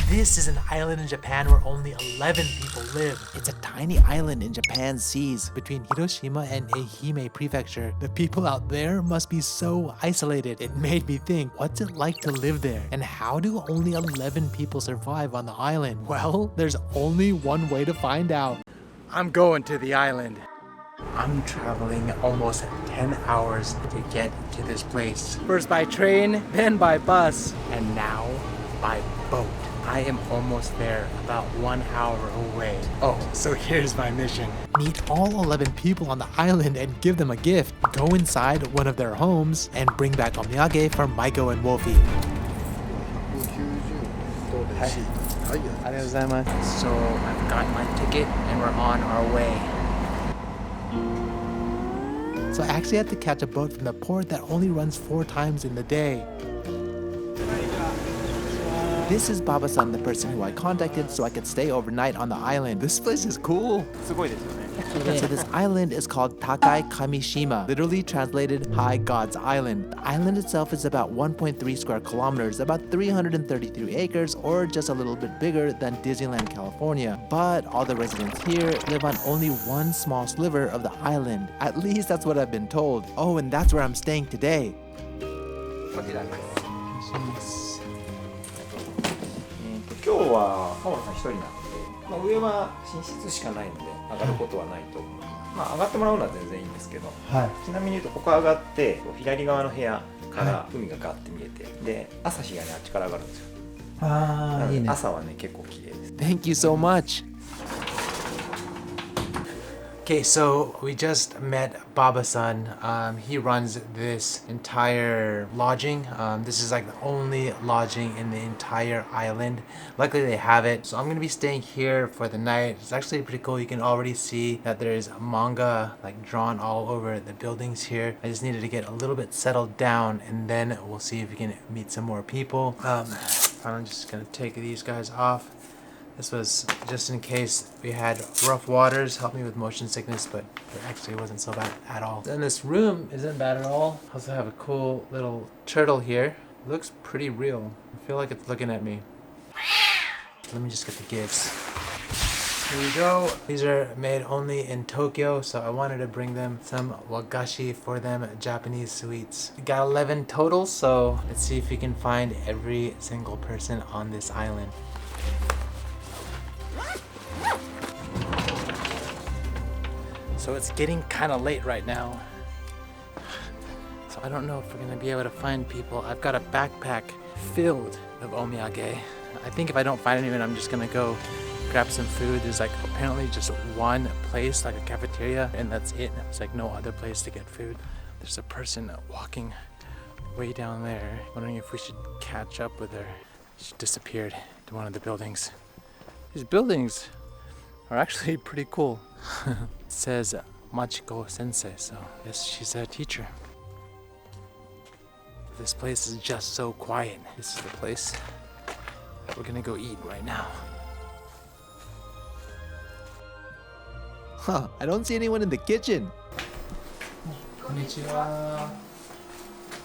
This is an island in Japan where only 11 people live. It's a tiny island in Japan's seas between Hiroshima and Ehime Prefecture. The people out there must be so isolated. It made me think, what's it like to live there? And how do only 11 people survive on the island? Well, there's only one way to find out. I'm going to the island. I'm traveling almost 10 hours to get to this place. First by train, then by bus, and now by boat. I am almost there, about 1 hour away. Oh, so here's my mission. Meet all 11 people on the island and give them a gift. Go inside one of their homes and bring back omiyage for Maiko and Wolfie. So I've got my ticket and we're on our way. So I actually had to catch a boat from the port that only runs 4 times in the day. This is Baba-san, the person who I contacted so I could stay overnight on the island. This place is cool. So this island is called Takaikami Island, literally translated High God's Island. The island itself is about 1.3 square kilometers, about 333 acres, or just a little bit bigger than Disneyland California. But all the residents here live on only one small sliver of the island. At least that's what I've been told. Oh, and that's where I'm staying today. 今日はパオロさん一人なんで、上は寝室しかないので上がることはないと思います。上がってもらうのは全然いいんですけど、ちなみに言うとここ上がって左側の部屋から海がガッて見えて、で朝日がねあっちから上がるんですよ。いいね。朝はね結構綺麗です。Thank you so much. Okay, so we just met Baba-san. He runs this entire lodging. This is like the only lodging in the entire island. Luckily they have it. So I'm gonna be staying here for the night. It's actually pretty cool. You can already see that there's manga like drawn all over the buildings here. I just needed to get a little bit settled down and then we'll see if we can meet some more people. I'm just gonna take these guys off. This was just in case we had rough waters, helped me with motion sickness, but it actually wasn't so bad at all. And this room isn't bad at all. I also have a cool little turtle here. It looks pretty real. I feel like it's looking at me. Let me just get the gifts. Here we go. These are made only in Tokyo, so I wanted to bring them some wagashi for them, Japanese sweets. We got 11 total, so let's see if we can find every single person on this island. So it's getting kind of late right now. So I don't know if we're gonna be able to find people. I've got a backpack filled of omiyage. I think if I don't find anyone, I'm just gonna go grab some food. There's like apparently just one place, like a cafeteria, and that's it. There's like no other place to get food. There's a person walking way down there. Wondering if we should catch up with her. She disappeared into one of the buildings. These buildings are actually pretty cool. It says Machiko Sensei, so yes, she's a teacher. This place is just so quiet. This is the place that we're gonna go eat right now. Huh, I don't see anyone in the kitchen. Konnichiwa.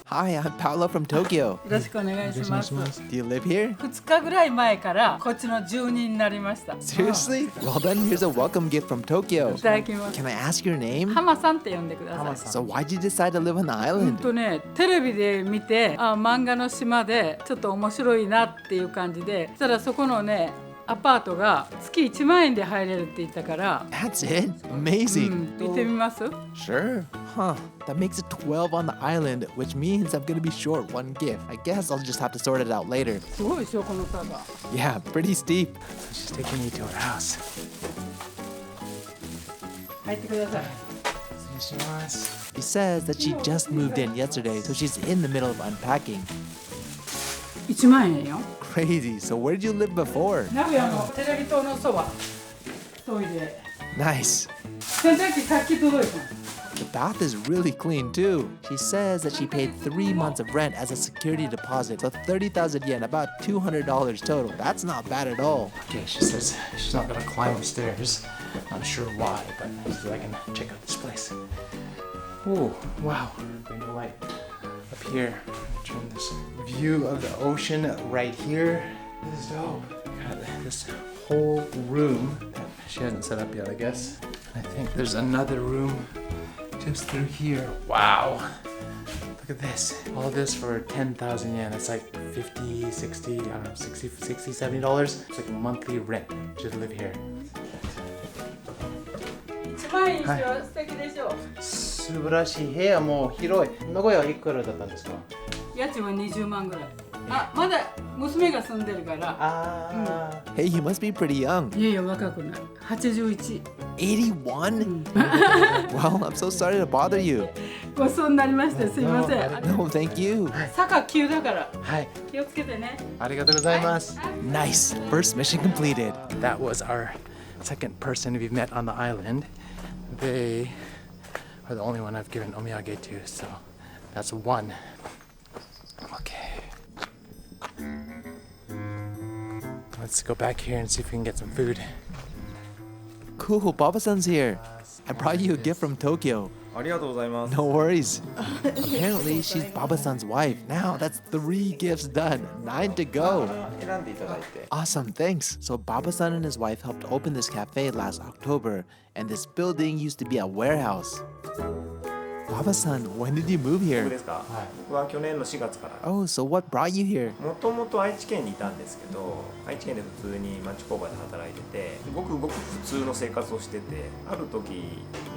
Hi, I'm Paolo from Tokyo. よろしくお願いします。 Do you live here? 2日ぐらい前からこっちの住人になりました。 Seriously? Well then, here's a welcome gift from Tokyo. いただきます。 Can I ask your name? 浜さんって呼んでください。 So why'd you decide to live on the island? テレビで見て、漫画の島でちょっと面白いなっていう感じで、そしたらそこのね、アパートが月1万円で入れるって言ったから。 That's it? Amazing. 行ってみます？ Sure. Huh. That makes it 12 on the island, which means I'm gonna be short one gift. I guess I'll just have to sort it out later. すごいでしょこの坂。 Yeah, pretty steep. She's taking me to her house. 入ってください。 She says that she just moved in yesterday, so she's in the middle of unpacking. 1万円よ。 Crazy. So where did you live before? 名古屋のテレビ塔のそば。トイレ。 Nice. 洗濯機さっき届いた。 The bath is really clean too. She says that she paid 3 months of rent as a security deposit, so 30,000 yen, about $200 total. That's not bad at all. Okay, she says she's not gonna climb the stairs. Not sure why, but so I can check out this place. Ooh, wow. Bring the light up here. Turn this view of the ocean right here. This is dope. Got this whole room that she hasn't set up yet, I guess. I think there's another room just through here. Wow. Look at this. All this for 10,000 yen. It's like 50, 60, I don't know, 60, $70. It's like monthly rent just to live here. 一万円にしては素敵でしょう。素晴らしい。部屋も広い。名古屋はいくらだったんですか？家賃は20万ぐらい。あ、まだ娘が住んでるから。Hey, you must be pretty young. いやいや若くない。81。81? Well, I'm so sorry to bother you. ごちそうになりましてすいません。 No, thank you. 坂急だからはい。気をつけてね。ありがとうございます。Nice. First mission completed. That was our second person we've met on the island. They are the only one I've given omiyage to, so that's one. Okay. Let's go back here and see if we can get some food. Cool, Baba-san's here. I brought you a gift from Tokyo. ありがとうございます。 No worries. Apparently, she's Baba-san's wife. Now, that's 3 gifts done. 9 to go. 選んでいただいて。 Awesome, thanks. So Baba-san and his wife helped open this cafe last October, and this building used to be a warehouse. Baba-san, when did you move 僕 here? ですか？僕は去年の4月から。 Oh, so what brought you here? もともと愛知県にいたんですけど、愛知県で普通に町工場で働いてて、ごくごく普通の生活をしてて、ある時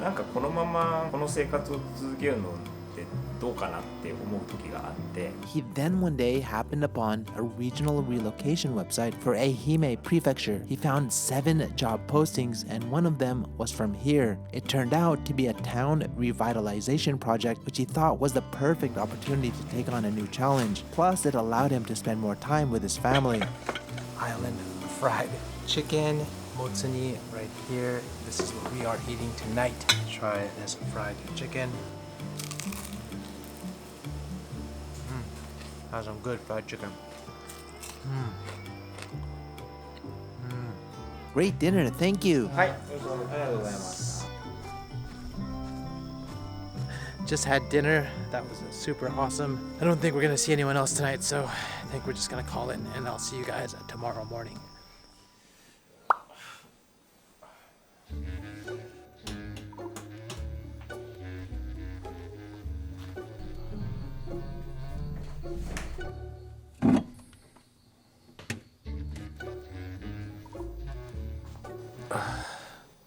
なんかこのままこの生活を続けるのってどうかなって思う時があって。 He then one day happened upon a regional relocation website for Ehime Prefecture. He found 7 job postings and one of them was from here. It turned out to be a town revitalization project which he thought was the perfect opportunity to take on a new challenge. Plus, it allowed him to spend more time with his family. Island fried chicken, motsuni right here. This is what we are eating tonight. Try this fried chicken. That's some good fried chicken. Great dinner, thank you. はい、ありがとうございます。 Just had dinner. That was super awesome. I don't think we're gonna see anyone else tonight, so I think we're just gonna call it, and I'll see you guys tomorrow morning.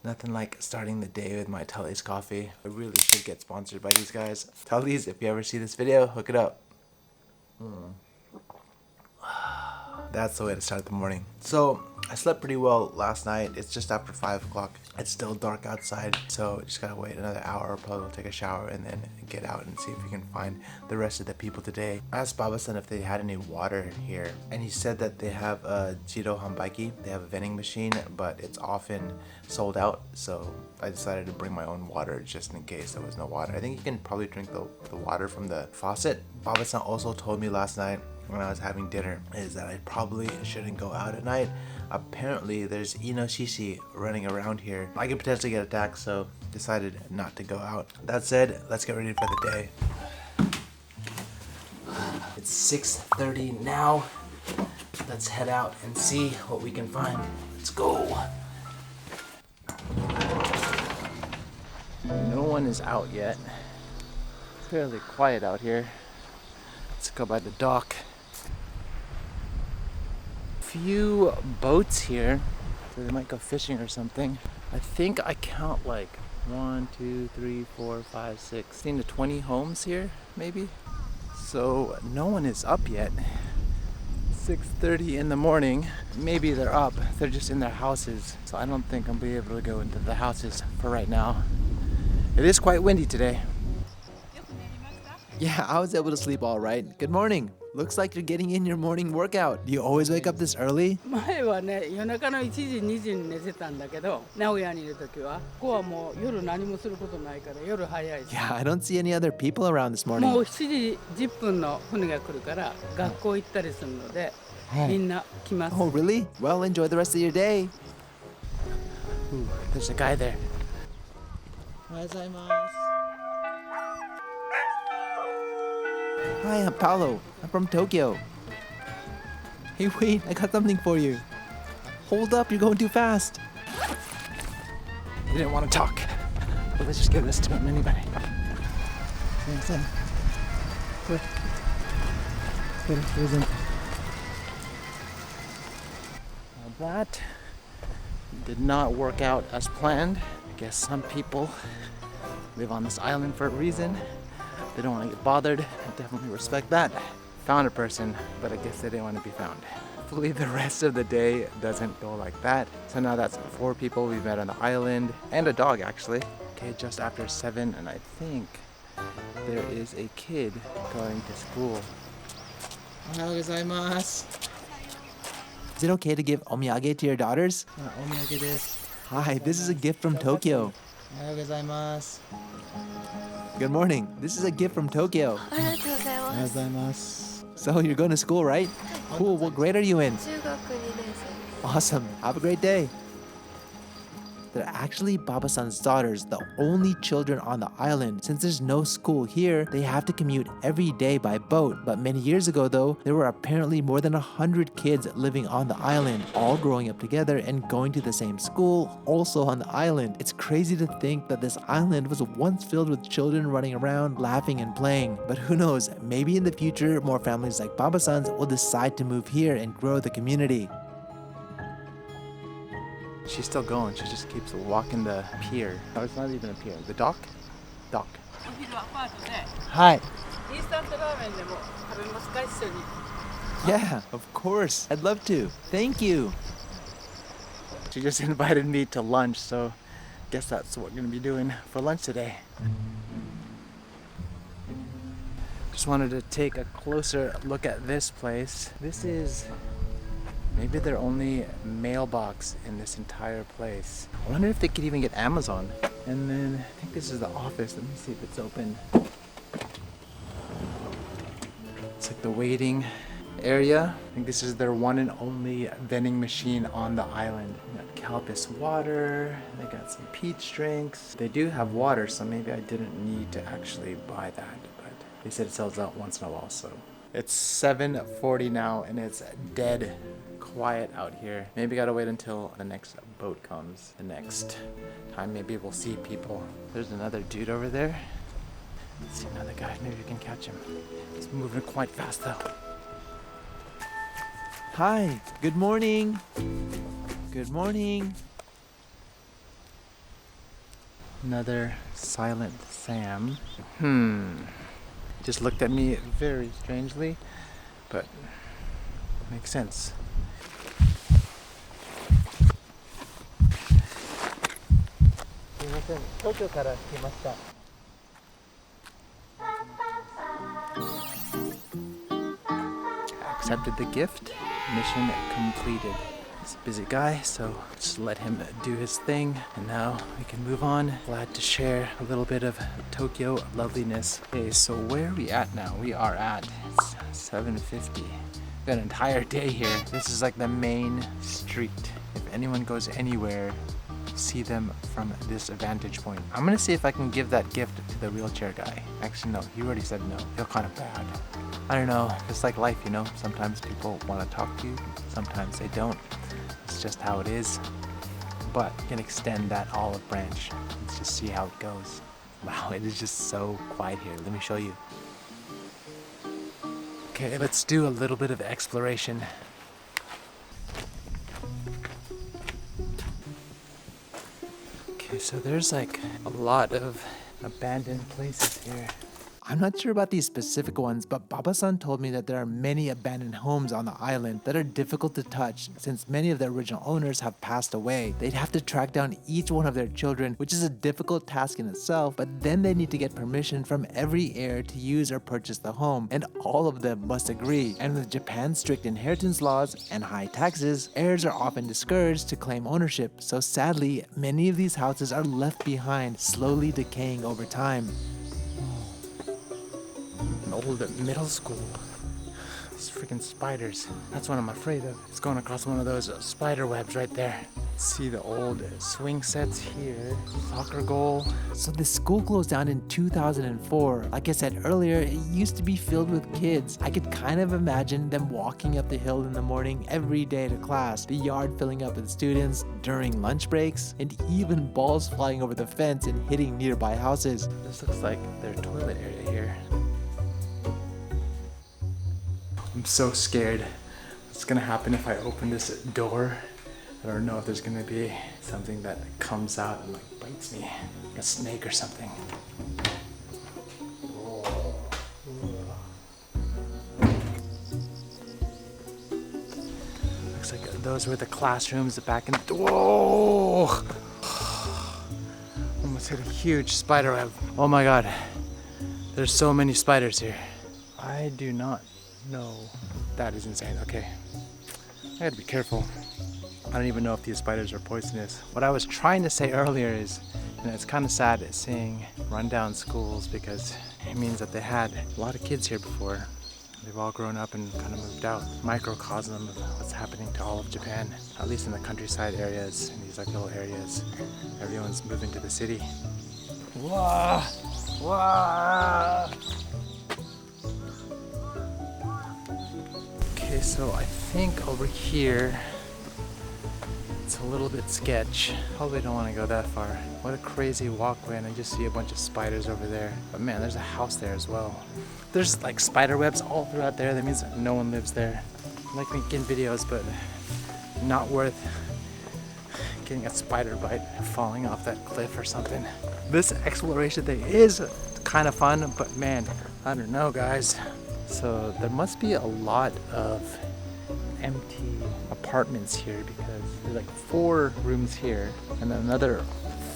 Nothing like starting the day with my Tully's coffee. I really should get sponsored by these guys. Tully's, if you ever see this video, hook it up. That's the way to start the morning. So I slept pretty well last night. It's just after 5 o'clock. It's still dark outside, so just gotta wait another hour. Probably take a shower and then get out and see if we can find the rest of the people today. I asked Baba-san if they had any water here, and he said that they have a Jiro Hanbaiki. They have a vending machine, but it's often sold out, so I decided to bring my own water just in case there was no water. I think you can probably drink the water from the faucet. Baba-san also told me last night when I was having dinner is that I probably shouldn't go out at night. Apparently there's inoshishi running around here. I could potentially get attacked, so decided not to go out. That said, let's get ready for the day. It's 6:30 now. Let's head out and see what we can find. Let's go. No one is out yet. It's fairly quiet out here. Let's go by the dock. Few boats here, so they might go fishing or something. I think I count like 1, 2, 3, 4, 5, 6, 16 to 20 homes here, maybe. So no one is up yet. 6:30 in the morning. Maybe they're up. They're just in their houses. So I don't think I'll be able to go into the houses for right now. It is quite windy today. Yeah, I was able to sleep all right. Good morning. Looks like you're getting in your morning workout. Do you always wake up this early? 前はね夜中の1時2時に寝てたんだけど名古屋にいる時はここはもう夜何もすることないから夜早いし Yeah, I don't see any other people around this もう morning. 7時10分の船が来るから学校行ったりするのでみんな来ます Oh, really? Well, enjoy the rest of your day. Ooh, there's a guy there. Hi, I'm Paolo. I'm from Tokyo. Hey, wait, I got something for you. Hold up, you're going too fast. He didn't want to talk. But let's just give this to him anyway. Well, that did not work out as planned. I guess some people live on this island for a reason. They don't want to get bothered. I definitely respect that. Found a person, but I guess they didn't want to be found. Hopefully the rest of the day doesn't go like that. So now that's 4 people we've met on the island, and a dog actually. Okay, just after 7, and I think there is a kid going to school. Ohayou gozaimasu. Is it okay to give omiyage to your daughters? Omiyage desu. Hi, this is a gift from Tokyo. Ohayou gozaimasu. Good morning. This is a gift from Tokyo. Ohayou gozaimasu. So you're going to school, right? Cool. What grade are you in? 中学2年生。 Awesome. Have a great day. They're actually Baba-san's daughters, the only children on the island. Since there's no school here, they have to commute every day by boat. But many years ago though, there were apparently more than 100 kids living on the island, all growing up together and going to the same school, also on the island. It's crazy to think that this island was once filled with children running around, laughing and playing. But who knows, maybe in the future, more families like Baba-san's will decide to move here and grow the community. She's still going. She just keeps walking the pier. Oh, it's not even a pier. The dock? Dock. お昼アパートで Hi. インスタントラーメンでも食べますか一緒に。 Yeah, of course. I'd love to. Thank you. She just invited me to lunch, so guess that's what we're gonna be doing for lunch today. Just wanted to take a closer look at this place. This is maybe their only mailbox in this entire place. I wonder if they could even get Amazon. And then I think this is the office. Let me see if it's open. It's like the waiting area. I think this is their one and only vending machine on the island. They got Calpis water. They got some peach drinks. They do have water, so maybe I didn't need to actually buy that. But they said it sells out once in a while, so. It's 7:40 now, and it's dead quiet out here. Maybe gotta wait until the next boat comes. The next time maybe we'll see people. There's another dude over there. Let's see another guy. Maybe we can catch him. He's moving quite fast though. Hi, good morning. Good morning. Another silent Sam. Just looked at me very strangely, but makes sense. Accepted the gift. Mission completed. He's a busy guy, so just let him do his thing. And now we can move on. Glad to share a little bit of Tokyo loveliness. Okay, so where are we at now? We are at 7:50. Got an entire day here. This is like the main street. If anyone goes anywhere, see them from this vantage point. I'm gonna see if I can give that gift to the wheelchair guy. Actually, no, he already said no. I feel kind of bad. I don't know, it's like life, you know? Sometimes people want to talk to you, sometimes they don't. It's just how it is. But you can extend that olive branch. Let's just see how it goes. Wow, it is just so quiet here. Let me show you. Okay, let's do a little bit of exploration. Okay, so there's like a lot of abandoned places here. I'm not sure about these specific ones, but Baba-san told me that there are many abandoned homes on the island that are difficult to touch since many of the original owners have passed away. They'd have to track down each one of their children, which is a difficult task in itself, but then they need to get permission from every heir to use or purchase the home, and all of them must agree. And with Japan's strict inheritance laws and high taxes, heirs are often discouraged to claim ownership, so sadly, many of these houses are left behind, slowly decaying over time. An old middle school. These freaking spiders. That's what I'm afraid of. It's going across one of those spider webs right there. See the old swing sets here, soccer goal. So the school closed down in 2004. Like I said earlier, it used to be filled with kids. I could kind of imagine them walking up the hill in the morning every day to class, the yard filling up with students during lunch breaks, and even balls flying over the fence and hitting nearby houses. This looks like their toilet area here. I'm so scared. What's gonna happen if I open this door? I don't know if there's gonna be something that comes out and like bites me, like a snake or something. Looks like those were the classrooms back in. Whoa! Almost hit a huge spider web. Oh my god, there's so many spiders here. I do not know. That is insane. Okay, I gotta be careful. I don't even know if these spiders are poisonous. What I was trying to say earlier is, it's kind of sad seeing rundown schools because it means that they had a lot of kids here before. They've all grown up and kind of moved out. Microcosm of what's happening to all of Japan, at least in the countryside areas, in these like little areas. Everyone's moving to the city. Whoa! Whoa! Okay, so I think over here, it's a little bit sketch. Probably don't want to go that far. What a crazy walkway, and I just see a bunch of spiders over there. But man, there's a house there as well. There's like spider webs all throughout there. That means that no one lives there. I like making videos, but not worth getting a spider bite and falling off that cliff or something. This exploration thing is kind of fun, but man, I don't know, guys. So there must be a lot of empty apartments here because there's like 4 rooms here and then another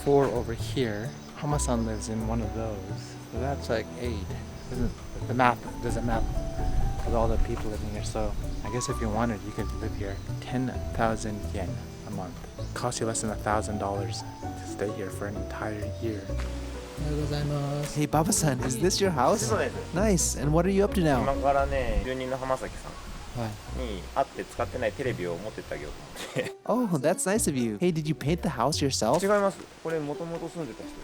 4 over here. Hama-san lives in one of those, so that's like 8. The map doesn't map with all the people living here, so I guess if you wanted you could live here. 10,000 yen a month. Costs you less than $1,000 to stay here for an entire year. Hey Baba-san, is this your house? Nice. And what are you up to now? 今からね、住人の浜崎さんに会って使ってないテレビを持ってってあげようと思って。Oh, that's nice of you. Hey, did you paint the house yourself? 違います。これもともと住んでた人ですね。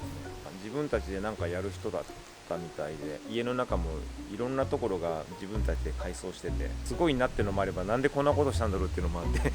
自分たちで何かやる人だったみたいで、家の中もいろんなところが自分たちで改装してて、すごいなってのもあれば、なんでこんなことしたんだろうっていうのもあって。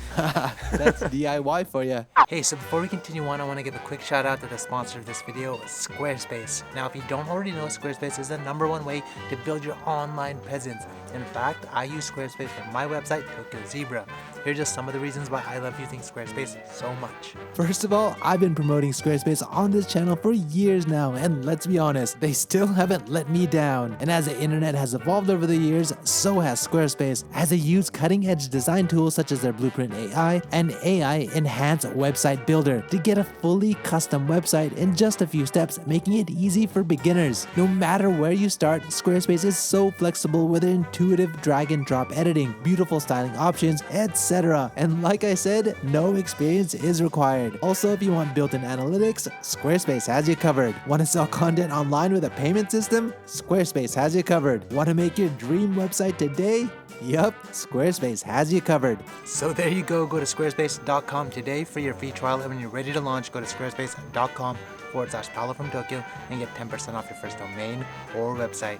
That's DIY for you. Hey, so before we continue on, I want to give a quick shout out to the sponsor of this video, Squarespace. Now, if you don't already know, Squarespace is the #1 way to build your online presence. In fact, I use Squarespace for my website, Tokyo Zebra. Here are just some of the reasons why I love using Squarespace so much. First of all, I've been promoting Squarespace on this channel for years now, and let's be honest, they still haven't let me down. And as the internet has evolved over the years, so has Squarespace, as they use cutting-edge design tools such as their Blueprint AI and AI Enhanced Website Builder to get a fully custom website in just a few steps, making it easy for beginners. No matter where you start, Squarespace is so flexible with their intuitive drag and drop editing, beautiful styling options, etc. And like I said, no experience is required. Also, if you want built-in analytics, Squarespace has you covered. Want to sell content online with a payment system? Squarespace has you covered. Want to make your dream website today? Yup, Squarespace has you covered. So there you go. Go to squarespace.com today for your free trial. And when you're ready to launch, go to squarespace.com/Paolo from Tokyo and get 10% off your first domain or website.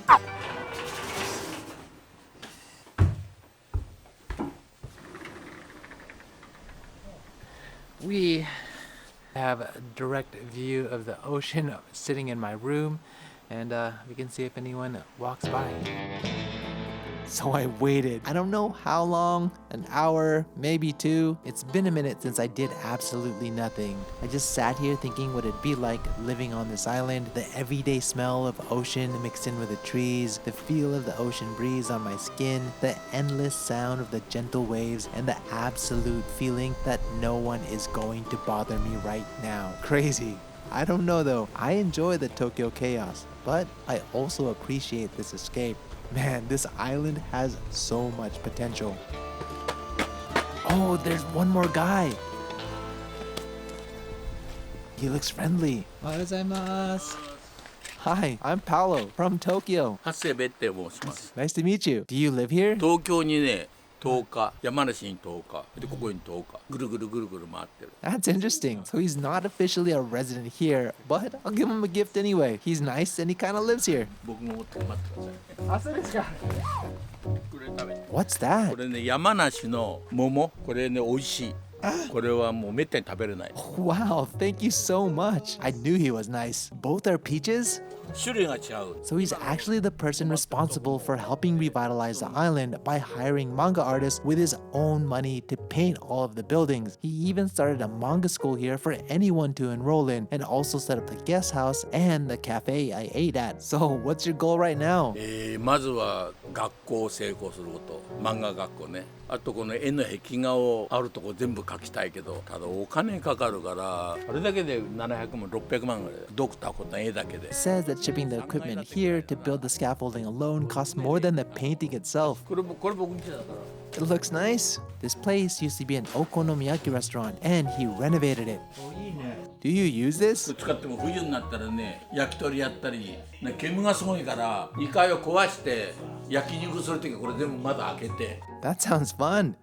We have a direct view of the ocean sitting in my room, and we can see if anyone walks by. So I waited. I don't know how long, an hour, maybe 2. It's been a minute since I did absolutely nothing. I just sat here thinking what it'd be like living on this island, the everyday smell of ocean mixed in with the trees, the feel of the ocean breeze on my skin, the endless sound of the gentle waves, and the absolute feeling that no one is going to bother me right now. Crazy. I don't know though. I enjoy the Tokyo chaos, but I also appreciate this escape. Man, this island has so much potential. Oh, there's one more guy. He looks friendly. Hi, I'm Paolo from Tokyo. 長谷部って申します。 Nice to meet you. Do you live here? 東京にね、10日、山梨に10日、でここに10日、ぐるぐるぐるぐる回ってる。That's interesting. So he's not officially a resident here, but I'll give him a gift anyway. He's nice and he kind of lives here. 僕も持って待ってください。あ、そうですか。これ食べて。 What's that? これね、山梨の桃、これね、美味しい。これはもうめったに食べれない。 Wow, thank you so much. I knew he was nice. Both are peaches? 種類が違う。 So he's actually the person responsible for helping revitalize the island by hiring manga artists with his own money to paint all of the buildings. He even started a manga school here for anyone to enroll in and also set up the guest house and the cafe I ate at. So what's your goal right now? まずは学校を成功すること、漫画学校ね。あとこの絵の壁画をあるとこ全部描きたいけど、ただお金かかるから、あれだけで700万、600万ぐらい。ドクターことの絵だけで。 Says that shipping the equipment here to build the scaffolding alone costs more than the painting itself. これ僕んちだから。 It looks nice. This place used to be an okonomiyaki restaurant and he renovated it. Do you use this? 使っても冬になったらね、焼き鳥やったり、ね、煙がすごいから2階を壊して焼肉するときはこれ全部窓開けて。 That sounds fun.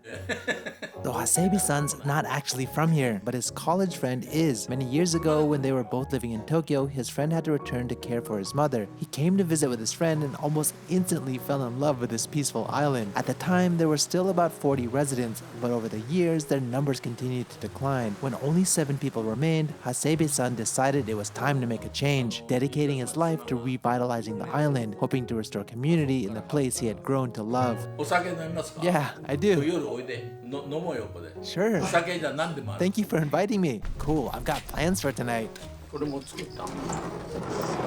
Though Hasebe-san's not actually from here, but his college friend is. Many years ago, when they were both living in Tokyo, his friend had to return to care for his mother. He came to visit with his friend and almost instantly fell in love with this peaceful island. At the time, there were still about 40 residents, but over the years, their numbers continued to decline. When only 7 people remained, Hasebe-san decided it was time to make a change, dedicating his life to revitalizing the island, hoping to restore community in the place he had grown to love. お酒飲みますか？ Yeah, I do. 夜おいで、飲もうよこれ。 Sure. お酒じゃ何でもある。 Thank you for inviting me. Cool, I've got plans for tonight. これも作った。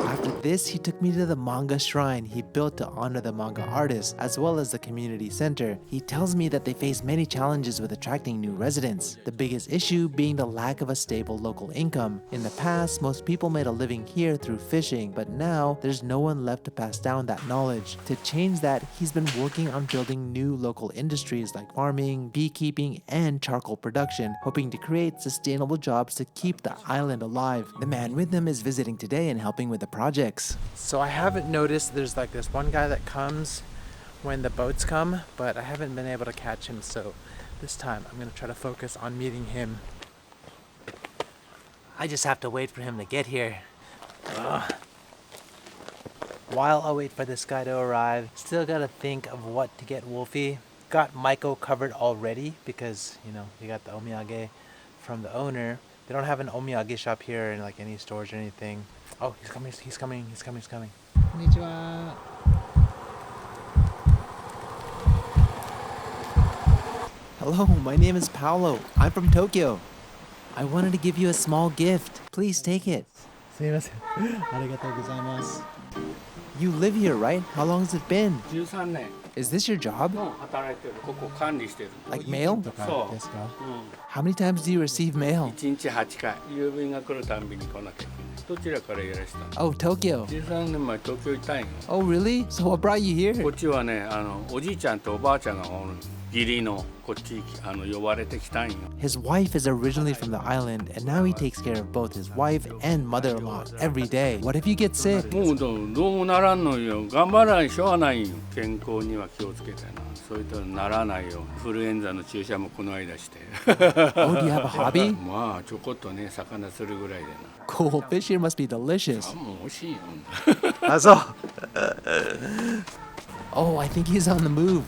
After this, he took me to the manga shrine he built to honor the manga artists, as well as the community center. He tells me that they face many challenges with attracting new residents, the biggest issue being the lack of a stable local income. In the past, most people made a living here through fishing, but now there's no one left to pass down that knowledge. To change that, he's been working on building new local industries like farming, beekeeping, and charcoal production, hoping to create sustainable jobs to keep the island alive. The man with him is visiting today and helping with the projects. So I haven't noticed there's like this one guy that comes when the boats come, but I haven't been able to catch him. So this time I'm going to try to focus on meeting him. I just have to wait for him to get here. Ugh. While I wait for this guy to arrive, still got to think of what to get Wolfie. Got Maiko covered already because, you know, you got the omiyage from the owner. They don't have an omiyage shop here in like any stores or anything. Oh, he's coming. Konnichiwa. Hello, my name is Paolo. I'm from Tokyo. I wanted to give you a small gift. Please take it. すいません。ありがとうございます。 You live here, right? How long has it been? 13年 Is this your job? も働いてるここ管理してる Like mail? そうですか？ How many times do you receive mail? 1日8回郵便が来るたんびに来なきゃいけないどちらからいらしたの Oh, Tokyo. 13年前東京行ったんよ Oh, really? So what brought you こ here? っちはねおじいちゃんとおばあちゃんがおる義理のこっち呼ばれてきたんよ His wife is originally from the island, and now he takes care of both his wife and mother-in-law every day. What if you get sick? もうどうもならんのよ頑張らないしょうがないんよ健康には気をつけてなそういうとならないよインフルエンザの注射もこの間して Oh, do you have a hobby? まあちょこっとね魚するぐらいでな Cool. Fish here must be delicious. あもう美味しいよ Oh, I think he's on the move.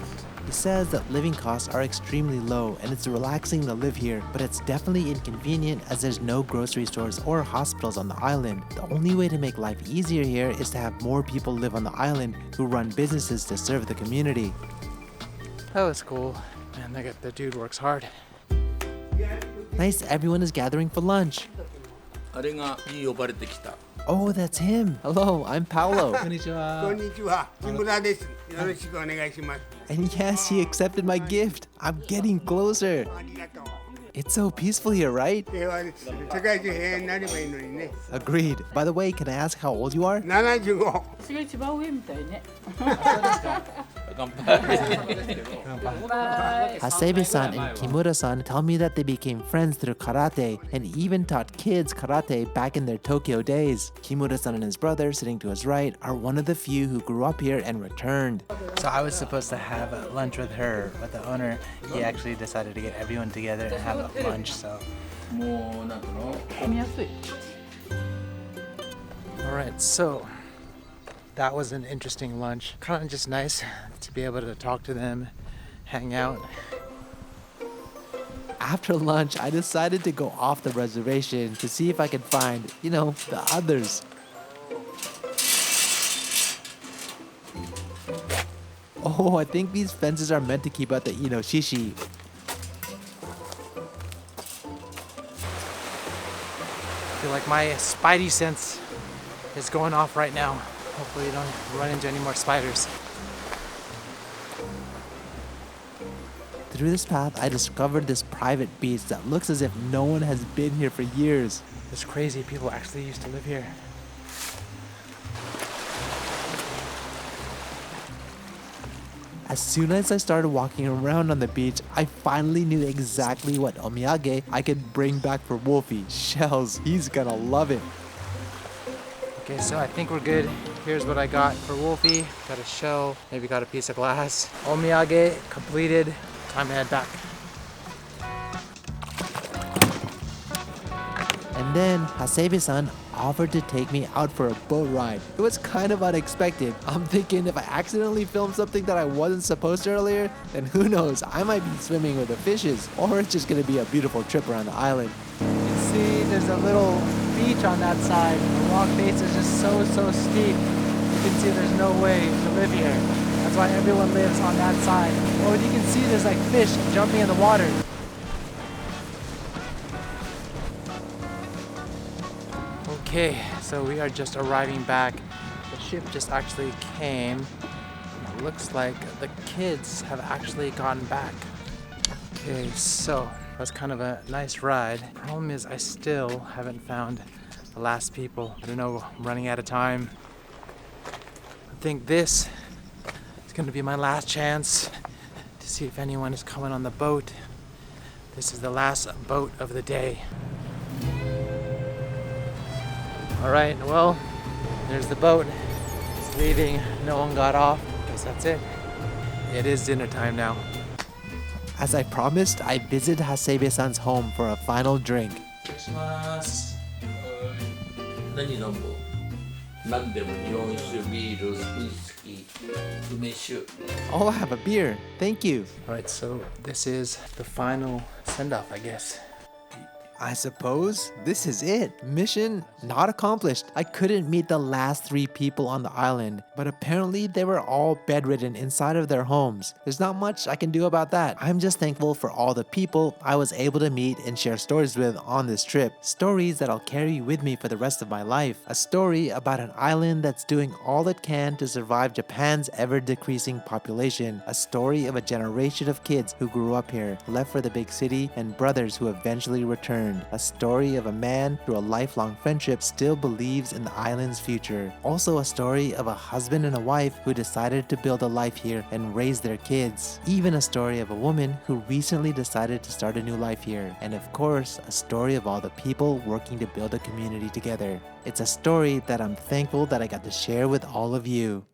He says that living costs are extremely low and it's relaxing to live here, but it's definitely inconvenient as there's no grocery stores or hospitals on the island. The only way to make life easier here is to have more people live on the island who run businesses to serve the community. That was cool. Man, the dude works hard. Nice, everyone is gathering for lunch. あれが呼ばれてきた。 Oh, that's him. Hello, I'm Paolo. こんにちは。こんにちは、木村です。よろしくお願いします。 And yes, he accepted my gift. I'm getting closer. ありがとう。 It's so peaceful here, right? 平和です。世界中平和になればいいのにね。 Agreed. By the way, can I ask how old you are? 75。私が一番上みたいね。乾杯。 Hasebe-san and Kimura-san tell me that they became friends through karate and even taught kids karate back in their Tokyo days. Kimura-san and his brother, sitting to his right, are one of the few who grew up here and returned. So I was supposed to have lunch with her, but the owner, he actually decided to get everyone together and have lunch, so. もうなんていうの？ 見やすい。 Alright, so that was an interesting lunch. Kind of just nice to be able to talk to them, hang out. After lunch, I decided to go off the reservation to see if I could find, the others. Oh, I think these fences are meant to keep out the Inoshishi. I feel like my spidey sense is going off right now. Hopefully you don't run into any more spiders. Through this path, I discovered this private beach that looks as if no one has been here for years. It's crazy, people actually used to live here. As soon as I started walking around on the beach, I finally knew exactly what omiyage I could bring back for Wolfie. Shells, he's gonna love it. Okay, so I think we're good. Here's what I got for Wolfie. Got a shell, maybe got a piece of glass. Omiyage completed. Time to head back. And then Hasebe-san offered to take me out for a boat ride. It was kind of unexpected. I'm thinking if I accidentally filmed something that I wasn't supposed to earlier, then who knows, I might be swimming with the fishes, or it's just gonna be a beautiful trip around the island. You can see there's a little beach on that side. The rock face is just so steep. You can see there's no way to live here. That's why everyone lives on that side. Oh, you can see there's like fish jumping in the water. Okay, so we are just arriving back. The ship just actually came. It looks like the kids have actually gone back. Okay, so that's kind of a nice ride. Problem is I still haven't found the last people. I don't know, I'm running out of time. I think this is gonna be my last chance to see if anyone is coming on the boat. This is the last boat of the day. All right, well, there's the boat. It's leaving, no one got off. Guess that's it. It is dinner time now. As I promised, I visited Hasebe-san's home for a final drink. 何飲む？何でも日本酒、ビール、ウイスキー、梅酒。 Oh, I have a beer. Thank you. All right, so this is the final send-off, I guess. I suppose this is it. Mission not accomplished. I couldn't meet the last 3 people on the island, but apparently they were all bedridden inside of their homes. There's not much I can do about that. I'm just thankful for all the people I was able to meet and share stories with on this trip. Stories that I'll carry with me for the rest of my life. A story about an island that's doing all it can to survive Japan's ever-decreasing population. A story of a generation of kids who grew up here, left for the big city, and brothers who eventually returned. A story of a man through a lifelong friendship still believes in the island's future. Also a story of a husband and a wife who decided to build a life here and raise their kids. Even a story of a woman who recently decided to start a new life here. And of course, a story of all the people working to build a community together. It's a story that I'm thankful that I got to share with all of you.